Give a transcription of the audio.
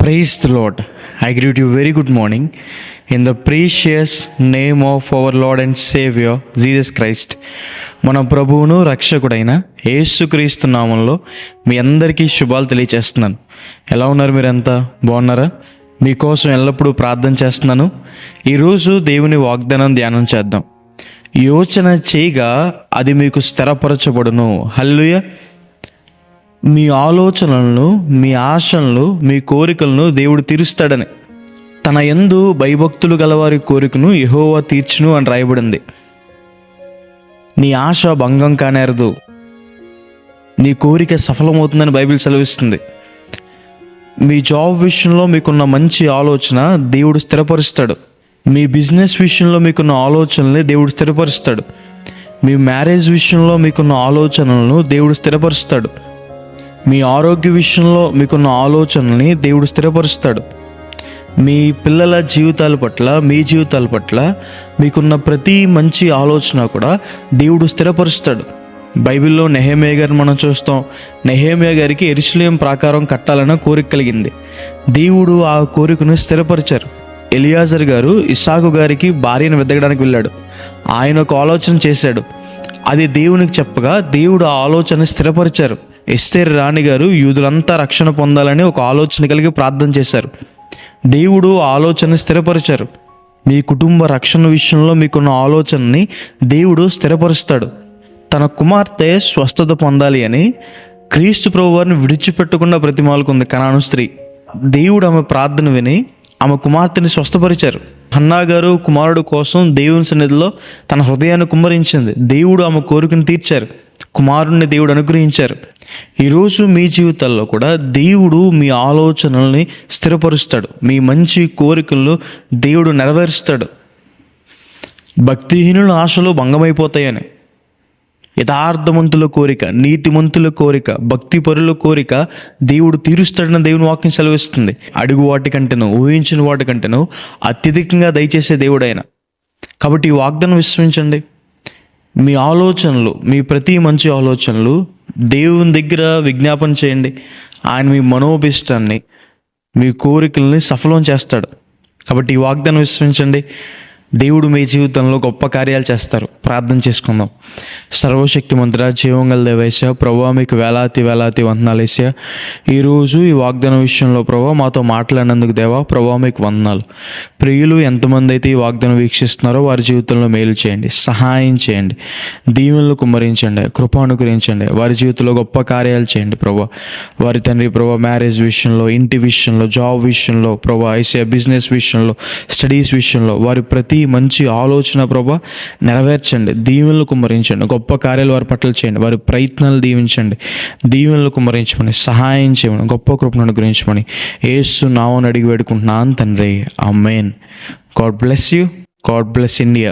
Praise the Lord. I greet you very good morning in the precious name of our Lord and Savior Jesus Christ. మన ప్రభువును రక్షకుడైన యేసుక్రీస్తు నామంలో మీ అందరికీ శుభాలు తెలియచేస్తున్నాను. ఎలా ఉన్నారు? మీరంతా బాగున్నారా? మీకోసం ఎల్లప్పుడూ ప్రార్థన చేస్తున్నాను. ఈరోజు దేవుని వాగ్దానం ధ్యానం చేద్దాం. యోచన చేయగా అది మీకు స్థిరపరచబడును. హల్లెలూయా. మీ ఆలోచనలను, మీ ఆశలను, మీ కోరికలను దేవుడు తీరుస్తాడని, తన యందు భయభక్తులు గలవారి కోరికను యెహోవా తీర్చును అని రాయబడింది. నీ ఆశ భంగం కానేరదు. నీ కోరిక సఫలమవుతుందని బైబిల్ సెలవిస్తుంది. మీ జాబ్ విషయంలో మీకున్న మంచి ఆలోచన దేవుడు స్థిరపరుస్తాడు. మీ బిజినెస్ విషయంలో మీకున్న ఆలోచనల్ని దేవుడు స్థిరపరుస్తాడు. మీ మ్యారేజ్ విషయంలో మీకున్న ఆలోచనలను దేవుడు స్థిరపరుస్తాడు. మీ ఆరోగ్య విషయంలో మీకున్న ఆలోచనల్ని దేవుడు స్థిరపరుస్తాడు. మీ పిల్లల జీవితాల పట్ల, మీ జీవితాల పట్ల మీకున్న ప్రతి మంచి ఆలోచన కూడా దేవుడు స్థిరపరుస్తాడు. బైబిల్లో నెహెమ్యా గారిని మనం చూస్తాం. నెహెమ్యా గారికి యెరూషలేము ప్రాకారం కట్టాలన్న కోరిక కలిగింది. దేవుడు ఆ కోరికను స్థిరపరిచారు. ఎలియాజర్ గారు ఇస్సాకు గారికి భార్యను వెతకడానికి వెళ్ళాడు. ఆయన ఒక ఆలోచన చేశాడు. అది దేవునికి చెప్పగా దేవుడు ఆ ఆలోచన స్థిరపరిచారు. ఎస్తేర్ రాణి గారు యూదులంతా రక్షణ పొందాలని ఒక ఆలోచన కలిగి ప్రార్థన చేశారు. దేవుడు ఆలోచన స్థిరపరిచారు. మీ కుటుంబ రక్షణ విషయంలో మీకున్న ఆలోచనని దేవుడు స్థిరపరుస్తాడు. తన కుమార్తె స్వస్థత పొందాలి అని క్రీస్తు ప్రభువారిని విడిచిపెట్టకుండా బ్రతిమాలుకుంది కనాను స్త్రీ. దేవుడు ఆమె ప్రార్థన విని ఆమె కుమార్తెని స్వస్థపరిచారు. హన్నా గారు కుమారుడు కోసం దేవుని సన్నిధిలో తన హృదయాన్ని కుమ్మరించింది. దేవుడు ఆమె కోరికను తీర్చారు. కుమారుణ్ణి దేవుడు అనుగ్రహించారు. ఈరోజు మీ జీవితాల్లో కూడా దేవుడు మీ ఆలోచనల్ని స్థిరపరుస్తాడు. మీ మంచి కోరికలను దేవుడు నెరవేరుస్తాడు. భక్తిహీనుల ఆశలు భంగమైపోతాయని, యథార్థవంతుల కోరిక, నీతిమంతుల కోరిక, భక్తిపరుల కోరిక దేవుడు తీరుస్తాడని దేవుని వాక్యం సెలవిస్తుంది. అడుగు వాటికంటేనో, ఊహించిన వాటికంటేనో అత్యధికంగా దయచేసే దేవుడు ఆయన. కాబట్టి ఈ వాగ్దానం విశ్వసించండి. మీ ఆలోచనలు, మీ ప్రతి మంచి ఆలోచనలు దేవుని దగ్గర విజ్ఞాపన చేయండి. ఆయన మీ మనోభిష్టాన్ని, మీ కోరికల్ని సఫలం చేస్తాడు. కాబట్టి ఈ వాగ్దానం విశ్వసించండి. దేవుడు మీ జీవితంలో గొప్ప కార్యాలు చేస్తారు. ప్రార్థన చేసుకుందాం. సర్వశక్తిమంతుడా, జీవంగల దేవేశ, ప్రభువా మీకు వేలాది వందనాలు వేసా. ఈరోజు ఈ వాగ్దానం విషయంలో ప్రభువా మాతో మాట్లాడినందుకు దేవా, ప్రభువా మీకు వందనాలు. ప్రియులు ఎంతమంది అయితే ఈ వాగ్దానం వీక్షిస్తున్నారో వారి జీవితంలో మేలు చేయండి, సహాయం చేయండి, దీవెనలు కుమ్మరించండి, కృప అనుగ్రహించండి. వారి జీవితంలో గొప్ప కార్యాలు చేయండి ప్రభువా. వారి తండ్రి ప్రభువా మ్యారేజ్ విషయంలో, ఇంటి విషయంలో, జాబ్ విషయంలో ప్రభువా, ఐసే బిజినెస్ విషయంలో, స్టడీస్ విషయంలో వారి ప్రతి మంచి ఆలోచన ప్రభువా నెరవేర్చండి, దీవెనలు కుమ్మరించండి, గొప్ప కార్యాలు వారి పట్ల చేయండి. వారి ప్రయత్నాలు దీవించండి, దీవెనలు కుమ్మరించమని, సహాయం చేయమని, గొప్ప కృపను అనుగ్రహించమని యేసు నామమున అడిగి వేడుకుంటున్నాను తండ్రి. Amen. God bless you. God bless India.